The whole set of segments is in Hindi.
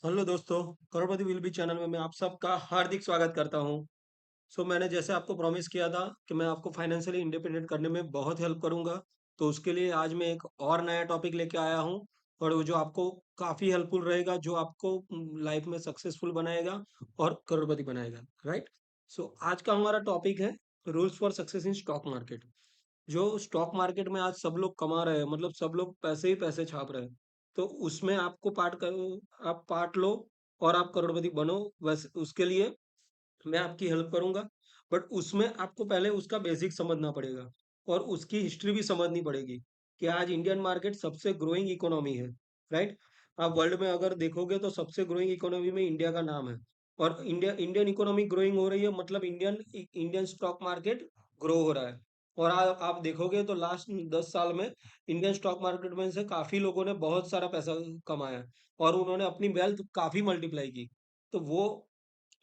हेलो दोस्तों, करोड़पति विल बी चैनल में मैं आप सबका हार्दिक स्वागत करता हूं। मैंने जैसे आपको प्रॉमिस किया था कि मैं आपको फाइनेंशियली इंडिपेंडेंट करने में बहुत हेल्प करूंगा। तो उसके लिए आज मैं एक और नया टॉपिक लेके आया हूं और वो जो आपको काफ़ी हेल्पफुल रहेगा, जो आपको लाइफ में सक्सेसफुल बनाएगा और करोड़पति बनाएगा। राइट। आज का हमारा टॉपिक है rules for success in stock market. जो स्टॉक मार्केट में आज सब लोग कमा रहे हैं, मतलब सब लोग पैसे ही पैसे छाप रहे हैं। तो उसमें आपको आप पार्ट लो और आप करोड़पति बनो। बस उसके लिए मैं आपकी हेल्प करूंगा। बट उसमें आपको पहले उसका बेसिक समझना पड़ेगा और उसकी हिस्ट्री भी समझनी पड़ेगी कि आज इंडियन मार्केट सबसे ग्रोइंग इकोनॉमी है। राइट। आप वर्ल्ड में अगर देखोगे तो सबसे ग्रोइंग इकोनॉमी में इंडिया का नाम है। और इंडियन इकोनॉमी ग्रोइंग हो रही है, मतलब इंडियन स्टॉक मार्केट ग्रो हो रहा है। और आप देखोगे तो लास्ट 10 साल में इंडियन स्टॉक मार्केट में से काफी लोगों ने बहुत सारा पैसा कमाया है और उन्होंने अपनी वेल्थ काफी मल्टीप्लाई की। तो वो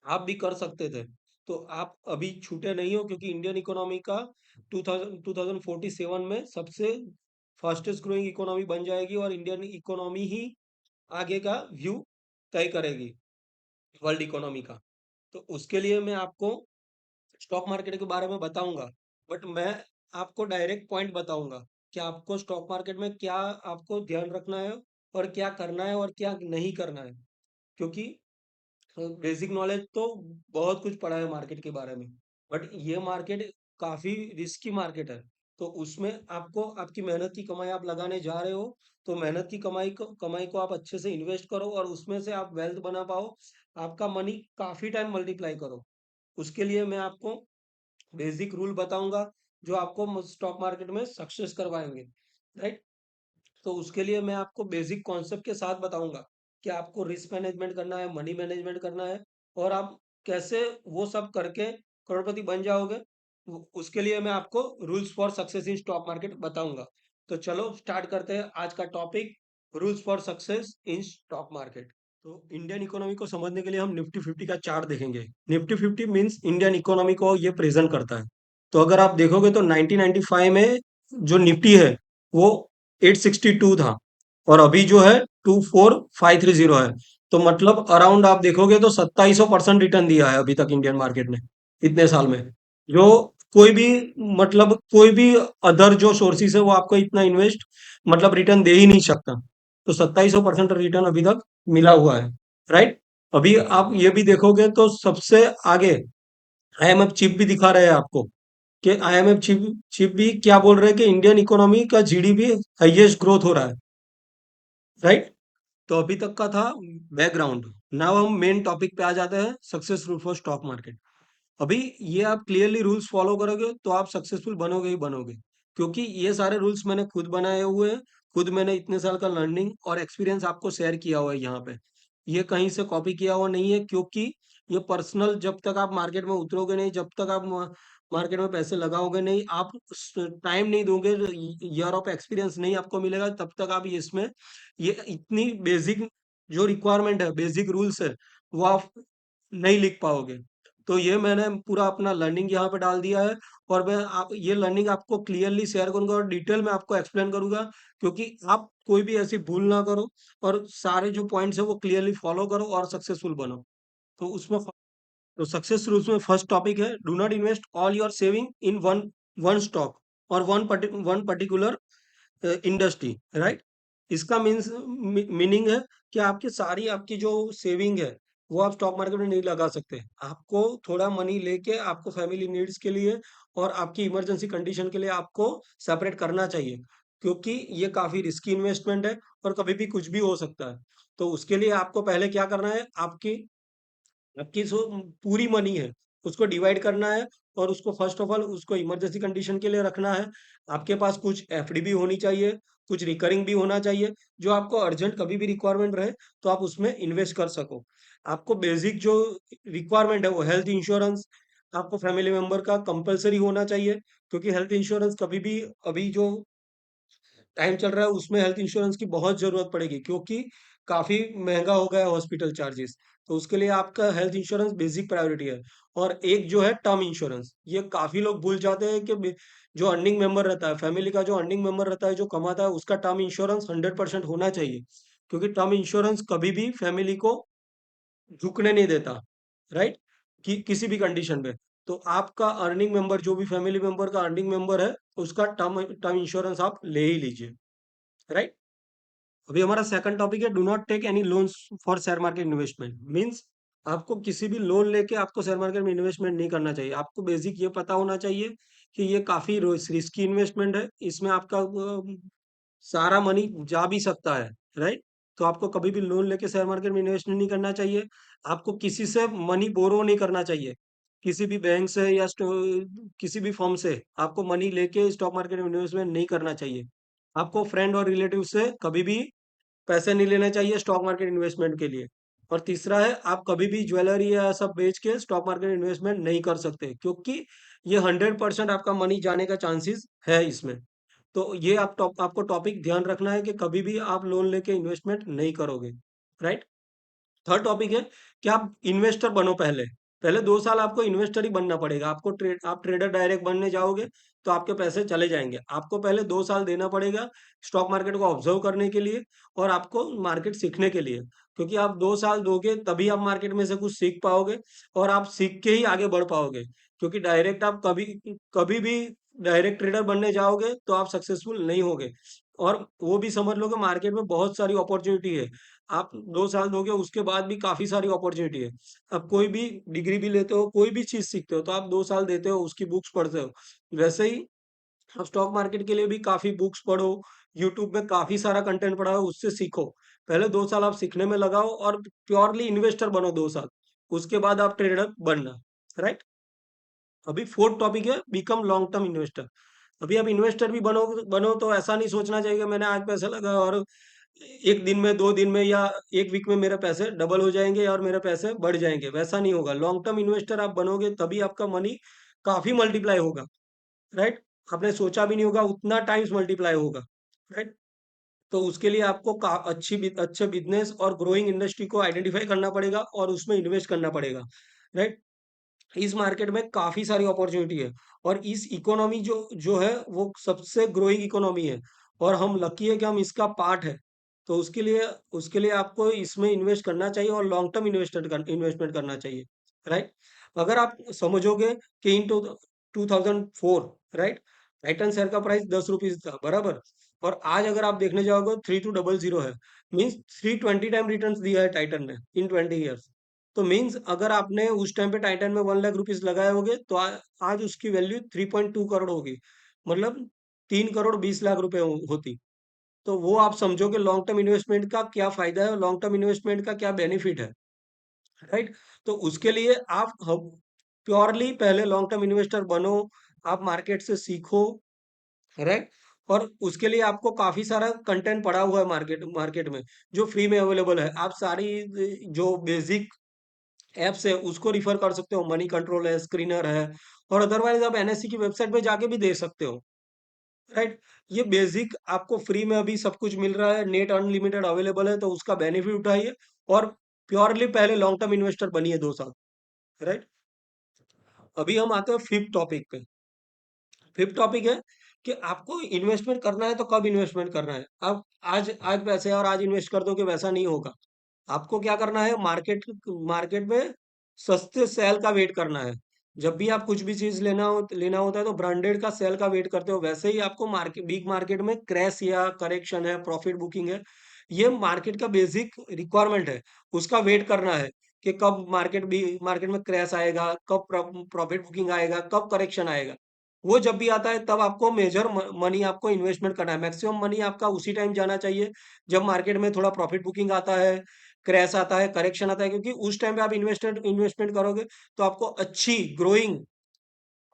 आप भी कर सकते थे। तो आप अभी छूटे नहीं हो, क्योंकि इंडियन इकोनॉमी का 2047 में सबसे फास्टेस्ट ग्रोइंग इकोनॉमी बन जाएगी और इंडियन इकोनॉमी ही आगे का व्यू तय करेगी वर्ल्ड इकोनॉमी का। तो उसके लिए मैं आपको स्टॉक मार्केट के बारे में बताऊंगा। बट मैं आपको डायरेक्ट पॉइंट बताऊंगा कि आपको स्टॉक मार्केट में क्या आपको ध्यान रखना है और क्या करना है और क्या नहीं करना है। क्योंकि बेसिक नॉलेज तो बहुत कुछ पढ़ा है मार्केट के बारे में, बट ये मार्केट काफी रिस्की मार्केट है। तो उसमें आपको आपकी मेहनत की कमाई आप लगाने जा रहे हो, तो मेहनत की कमाई को आप अच्छे से इन्वेस्ट करो और उसमें से आप वेल्थ बना पाओ, आपका मनी काफी टाइम मल्टीप्लाई करो। उसके लिए मैं आपको बेसिक रूल बताऊंगा जो आपको स्टॉक मार्केट में सक्सेस करवाएंगे। राइट। तो उसके लिए मैं आपको बेसिक कॉन्सेप्ट के साथ बताऊंगा कि आपको रिस्क मैनेजमेंट करना है, मनी मैनेजमेंट करना है और आप कैसे वो सब करके करोड़पति बन जाओगे। उसके लिए मैं आपको rules for success in stock market बताऊंगा। तो चलो स्टार्ट करते हैं आज का topic, rules for success in stock market. तो इंडियन इकोनॉमी को समझने के लिए हम निफ्टी 50 का चार्ट देखेंगे। निफ्टी 50 मींस इंडियन इकोनॉमी को ये प्रेजेंट करता है। तो अगर आप देखोगे तो 1995 में जो निफ्टी है वो 862 था और अभी जो है 24530 है। तो मतलब अराउंड आप देखोगे तो 2700% रिटर्न दिया है अभी तक इंडियन मार्केट ने इतने साल में। जो कोई भी मतलब कोई भी अदर जो सोर्सेस है वो आपको इतना इन्वेस्ट मतलब रिटर्न दे ही नहीं सकता। तो 2700% रिटर्न अभी तक मिला हुआ है। राइट। अभी आप ये भी देखोगे तो सबसे आगे आईएमएफ चीफ भी दिखा रहे हैं आपको कि आईएमएफ चीफ चीफ भी क्या बोल रहे हैं कि इंडियन इकोनॉमी का जीडीपी हाईएस्ट ग्रोथ हो रहा है। राइट। तो अभी तक का था बैकग्राउंड। नाउ हम मेन टॉपिक पे आ जाते हैं, success rule for stock market. अभी ये आप क्लियरली रूल्स फॉलो करोगे तो आप सक्सेसफुल बनोगे ही बनोगे, क्योंकि ये सारे रूल्स मैंने खुद बनाए हुए हैं। खुद मैंने इतने साल का लर्निंग और एक्सपीरियंस आपको शेयर किया हुआ है यहाँ पे। ये कहीं से कॉपी किया हुआ नहीं है, क्योंकि ये पर्सनल, जब तक आप मार्केट में उतरोगे नहीं, जब तक आप मार्केट में पैसे लगाओगे नहीं, आप टाइम नहीं दोगे, ईयर ऑफ एक्सपीरियंस नहीं आपको मिलेगा, तब तक आप इसमें ये इतनी बेसिक जो रिक्वायरमेंट है, बेसिक रूल्स है, वो आप नहीं लिख पाओगे। तो ये मैंने पूरा अपना लर्निंग यहाँ पे डाल दिया है और मैं आप ये लर्निंग आपको क्लियरली शेयर करूंगा और डिटेल में आपको एक्सप्लेन करूंगा, क्योंकि आप कोई भी ऐसी भूल ना करो और सारे जो पॉइंट्स है वो क्लियरली फॉलो करो और सक्सेसफुल बनो। तो उसमें तो सक्सेस रूल्स में फर्स्ट टॉपिक है, do not invest all your saving in one one stock और वन पर्टिकुलर इंडस्ट्री। राइट। इसका मीन्स मीनिंग है कि आपकी सारी आपकी जो सेविंग है वो आप स्टॉक मार्केट में नहीं लगा सकते। आपको थोड़ा मनी लेके आपको फैमिली नीड्स के लिए और आपकी इमरजेंसी कंडीशन के लिए आपको सेपरेट करना चाहिए, क्योंकि ये काफी रिस्की इन्वेस्टमेंट है और कभी भी कुछ भी हो सकता है। तो उसके लिए आपको पहले क्या करना है, आपकी आपकी जो पूरी मनी है उसको डिवाइड करना है और उसको फर्स्ट ऑफ ऑल उसको इमरजेंसी कंडीशन के लिए रखना है। आपके पास कुछ एफडी भी होनी चाहिए, कुछ रिकरिंग भी होना चाहिए, जो आपको अर्जेंट कभी भी रिक्वायरमेंट रहे तो आप उसमें इन्वेस्ट कर सको। आपको बेसिक जो रिक्वायरमेंट है वो हेल्थ इंश्योरेंस आपको फैमिली मेंबर का कंपलसरी होना चाहिए, क्योंकि हेल्थ इंश्योरेंस कभी भी अभी जो टाइम चल रहा है उसमें हेल्थ इंश्योरेंस की बहुत जरूरत पड़ेगी, क्योंकि काफी महंगा हो गया है हॉस्पिटल चार्जेस। तो उसके लिए आपका हेल्थ इंश्योरेंस बेसिक प्रायोरिटी है। और एक जो है टर्म इंश्योरेंस, ये काफी लोग भूल जाते हैं कि जो अर्निंग मेंबर रहता है, फैमिली का जो अर्निंग मेंबर रहता है, जो कमाता है, उसका टर्म इंश्योरेंस 100% होना चाहिए, क्योंकि टर्म इंश्योरेंस कभी भी फैमिली को झुकने नहीं देता, राइट? कि किसी भी कंडीशन में। तो आपका अर्निंग मेंबर, जो भी फैमिली मेंबर का अर्निंग मेंबर है, उसका टर्म टर्म इंश्योरेंस आप ले ही लीजिए, राइट? अभी हमारा सेकंड टॉपिक है, do not take any loans for share market investment. Means आपको किसी भी लोन लेके आपको शेयर मार्केट में इन्वेस्टमेंट नहीं करना चाहिए। आपको बेसिक ये पता होना चाहिए कि ये काफी रिस्की इन्वेस्टमेंट है, इसमें आपका सारा मनी जा भी सकता है, राइट? तो आपको कभी भी लोन लेके शेयर मार्केट में इन्वेस्टमेंट नहीं करना चाहिए। आपको किसी से मनी बोरो नहीं करना चाहिए, किसी भी बैंक से या किसी भी फर्म से आपको मनी लेके स्टॉक मार्केट में इन्वेस्टमेंट नहीं करना चाहिए। आपको फ्रेंड और रिलेटिव से कभी भी पैसे नहीं लेने चाहिए स्टॉक मार्केट इन्वेस्टमेंट के लिए। और तीसरा है, आप कभी भी ज्वेलरी या सब बेच के स्टॉक मार्केट इन्वेस्टमेंट नहीं कर सकते, क्योंकि ये 100% आपका मनी जाने का चांसेस है इसमें। तो ये आपको टॉपिक ध्यान रखना है कि कभी भी आप लोन लेके इन्वेस्टमेंट नहीं करोगे, राइट? थर्ड टॉपिक है कि आप इन्वेस्टर बनो पहले। पहले 2 साल आपको इन्वेस्टर ही बनना पड़ेगा। आप ट्रेडर डायरेक्ट बनने जाओगे तो आपके पैसे चले जाएँगे। आपको पहले 2 साल देना पड़ेगा स्टॉक मार्केट को ऑब्ज़र्व करने के लिए और आपको मार्केट सीखने के लिए। क्योंकि आप 2 साल दोगे तभी आप मार्केट में से कुछ सीख पाओगे और आप सीख के ही आगे बढ़ पाओगे। क्योंकि डायरेक्ट आप कभी कभी भी डायरेक्ट ट्रेडर बनने जाओगे तो आप सक्सेसफुल नहीं होगे। और वो भी समझ लो कि मार्केट में बहुत सारी अपॉर्च्युनिटी है। आप 2 साल दोगे उसके बाद भी काफ़ी सारी अपॉर्च्युनिटी है। अब कोई भी डिग्री भी लेते हो, कोई भी चीज़ सीखते हो तो आप 2 साल देते हो, उसकी बुक्स पढ़ते हो। वैसे ही आप स्टॉक मार्केट के लिए भी काफ़ी बुक्स पढ़ो, यूट्यूब में काफ़ी सारा कंटेंट पढ़ा हो, उससे सीखो। पहले 2 साल आप सीखने में लगाओ और प्योरली इन्वेस्टर बनो 2 साल। उसके बाद आप ट्रेडर बनना, राइट? अभी फोर्थ टॉपिक है, बिकम लॉन्ग टर्म इन्वेस्टर। अभी आप इन्वेस्टर भी बनो बनो तो ऐसा नहीं सोचना चाहिए कि मैंने आज पैसे लगाए और 1 दिन में, 2 दिन में या 1 वीक में मेरे पैसे डबल हो जाएँगे और मेरे पैसे बढ़ जाएँगे, वैसा नहीं होगा। लॉन्ग टर्म इन्वेस्टर आप बनोगे तभी आपका मनी काफ़ी मल्टीप्लाई होगा, राइट? आपने सोचा भी नहीं होगा उतना टाइम्स मल्टीप्लाई होगा, राइट? तो उसके लिए आपको अच्छे बिज़नेस और ग्रोइंग इंडस्ट्री को आइडेंटिफाई करना पड़ेगा और उसमें इन्वेस्ट करना पड़ेगा, राइट? इस मार्केट में काफ़ी सारी अपॉर्च्युनिटी है और इस इकोनॉमी जो जो है वो सबसे ग्रोइंग इकोनॉमी है और हम लकी है कि हम इसका पार्ट है। तो उसके लिए आपको इसमें इन्वेस्ट करना चाहिए और लॉन्ग टर्म इन्वेस्टमेंट करना चाहिए, राइट? अगर आप समझोगे कि इन 2004, राइट? टाइटन शेयर का प्राइस ₹10 था, बराबर? और आज अगर आप देखने जाओगे 3200 है, मीन्स 320 टाइम रिटर्न्स दिया है टाइटन ने इन 20 इयर्स। तो मीन्स अगर आपने उस टाइम पे टाइटन में 1 लाख रुपीस लगाए होंगे तो आज उसकी वैल्यू 3.2 करोड़ होगी। मतलब 3 करोड़ 20 लाख रुपए होती। तो वो आप समझो कि लॉन्ग टर्म इन्वेस्टमेंट का क्या फायदा है और लॉन्ग टर्म इन्वेस्टमेंट का क्या बेनिफिट है, राइट? तो उसके लिए आप प्योरली पहले लॉन्ग टर्म इन्वेस्टर बनो, आप मार्केट से सीखो, राइट? और उसके लिए आपको काफी सारा कंटेंट पड़ा हुआ है मार्केट मार्केट में जो फ्री में अवेलेबल है। आप सारी जो बेसिक ऐप्स है उसको रिफर कर सकते हो, मनी कंट्रोल है, स्क्रीनर है और अदरवाइज आप एनएससी की वेबसाइट पे जाके भी देख सकते हो, राइट? ये बेसिक आपको फ्री में अभी सब कुछ मिल रहा है, नेट अनलिमिटेड अवेलेबल है तो उसका बेनिफिट उठाइए और प्योरली पहले लॉन्ग टर्म इन्वेस्टर बनिए 2 साल, राइट? अभी हम आते हैं फिफ्थ टॉपिक पे। फिफ्थ टॉपिक है कि आपको इन्वेस्टमेंट करना है तो कब इन्वेस्टमेंट करना है। अब आज आज पैसे और आज इन्वेस्ट कर दो कि वैसा नहीं होगा। आपको क्या करना है, मार्केट में सस्ते सेल का वेट करना है। जब भी आप कुछ भी चीज लेना होता है तो ब्रांडेड का सेल का वेट करते हो, वैसे ही आपको बिग मार्केट में क्रैश या करेक्शन है, प्रॉफिट बुकिंग है, ये मार्केट का बेसिक रिक्वायरमेंट है। उसका वेट करना है कि कब मार्केट में क्रैश आएगा, कब प्रॉफिट बुकिंग आएगा, कब करेक्शन आएगा। वो जब भी आता है तब आपको मेजर मनी आपको इन्वेस्टमेंट करना है। मैक्सिमम मनी आपका उसी टाइम जाना चाहिए जब मार्केट में थोड़ा प्रॉफिट बुकिंग आता है, क्रैश आता है, करेक्शन आता है, क्योंकि उस टाइम पे आप इन्वेस्टमेंट करोगे तो आपको अच्छी ग्रोइंग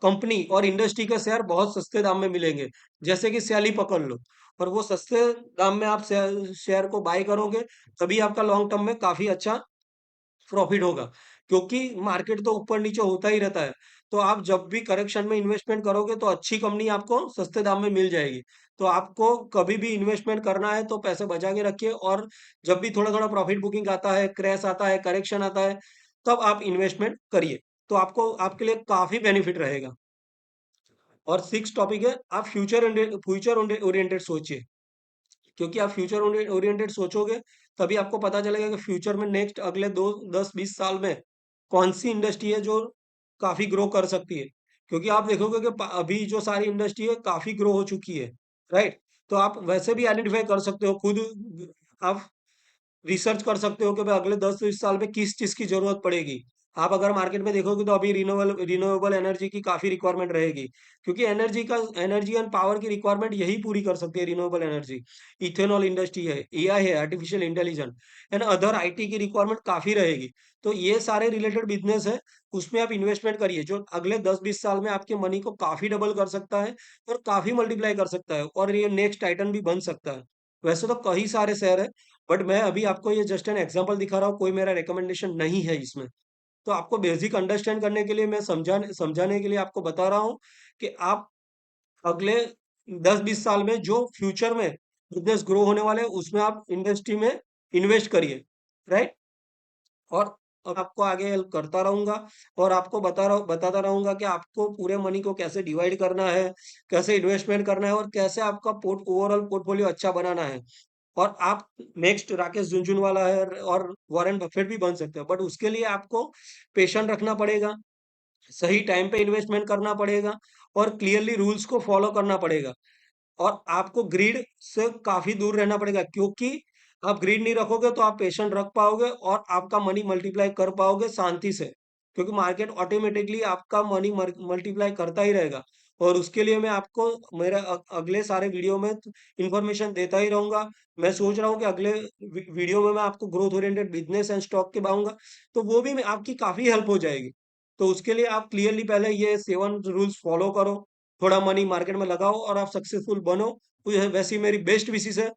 कंपनी और इंडस्ट्री के शेयर बहुत सस्ते दाम में मिलेंगे। जैसे कि सैली पकड़ लो, और वो सस्ते दाम में आप शेयर को बाय करोगे तभी आपका लॉन्ग टर्म में काफी अच्छा प्रॉफिट होगा, क्योंकि मार्केट तो ऊपर नीचे होता ही रहता है। तो आप जब भी करेक्शन में इन्वेस्टमेंट करोगे तो अच्छी कंपनी आपको सस्ते दाम में मिल जाएगी। तो आपको कभी भी इन्वेस्टमेंट करना है तो पैसे बचा के रखिए और जब भी थोड़ा थोड़ा प्रॉफिट बुकिंग आता है, क्रैश आता है, करेक्शन आता है, तब आप इन्वेस्टमेंट करिए। तो आपको आपके लिए काफी बेनिफिट रहेगा। और सिक्स टॉपिक है, आप फ्यूचर ओरिएंटेड सोचिए। क्योंकि आप फ्यूचर ओरिएंटेड सोचोगे, तभी आपको पता चलेगा कि फ्यूचर में नेक्स्ट अगले 2, 10, 20 साल में कौन-सी इंडस्ट्री है जो काफ़ी ग्रो कर सकती है। क्योंकि आप देखोगे कि प अभी जो सारी इंडस्ट्री है काफ़ी ग्रो हो चुकी है, राइट? तो आप वैसे भी आइडेंटिफ़ाई कर सकते हो खुद आप रिसर्च कर सकते हो कि भाई अगले 10-20 साल में किस चीज़ की ज़रूरत पड़ेगी। आप अगर मार्केट में देखोगे तो अभी रिन्यूएबल एनर्जी की काफ़ी रिक्वायरमेंट रहेगी। क्योंकि एनर्जी एंड पावर की रिक्वायरमेंट यही पूरी कर सकती है रिन्यूएबल एनर्जी। इथेनॉल इंडस्ट्री है, एआई है, artificial intelligence and other IT की रिक्वायरमेंट काफ़ी रहेगी। तो ये सारे रिलेटेड बिज़नेस है, उसमें आप इन्वेस्टमेंट करिए जो अगले 10-20 साल में आपके मनी को काफ़ी डबल कर सकता है और काफ़ी मल्टीप्लाई कर सकता है और ये नेक्स्ट टाइटन भी बन सकता है। वैसे तो कई सारे शेयर हैं बट मैं अभी आपको ये जस्ट एन एग्जांपल दिखा रहा हूँ, कोई मेरा रिकमेंडेशन नहीं है इसमें। तो आपको बेसिक अंडरस्टैंड करने के लिए मैं समझाने समझाने के लिए आपको बता रहा हूँ कि आप अगले 10-20 साल में जो फ्यूचर में बिज़नेस ग्रो होने वाले हैं, उसमें आप इंडस्ट्री में इन्वेस्ट करिए, राइट? और अब आपको आगे हेल्प करता रहूँगा और आपको बताता रहूँगा कि आपको पूरे मनी को कैसे डिवाइड करना है, कैसे इन्वेस्टमेंट करना है और कैसे आपका ओवरऑल पोर्टफोलियो अच्छा बनाना है। और आप नेक्स्ट राकेश झुनझुनवाला है और वॉरेन बफेट भी बन सकते हो। बट उसके लिए आपको पेशेंस रखना पड़ेगा, सही टाइम पे इन्वेस्टमेंट करना पड़ेगा और क्लियरली रूल्स को फॉलो करना पड़ेगा। और आपको ग्रीड से काफ़ी दूर रहना पड़ेगा क्योंकि आप ग्रीड नहीं रखोगे तो आप पेशेंट रख पाओगे और आपका मनी मल्टीप्लाई कर पाओगे शांति से। क्योंकि मार्केट ऑटोमैटिकली आपका मनी मल्टीप्लाई करता ही रहेगा और उसके लिए मैं आपको मेरे अगले सारे वीडियो में इन्फॉर्मेशन देता ही रहूँगा। मैं सोच रहा हूँ कि अगले वीडियो में मैं आपको growth oriented business and stock के बताऊँगा, तो वो भी मैं आपकी काफ़ी हेल्प हो जाएगी। तो उसके लिए आप क्लियरली पहले ये 7 रूल्स फॉलो करो। थोड़ा मनी मार्केट में लगाओ और आप सक्सेसफुल बनो। तो यह वैसी मेरी बेस्ट विशेस है।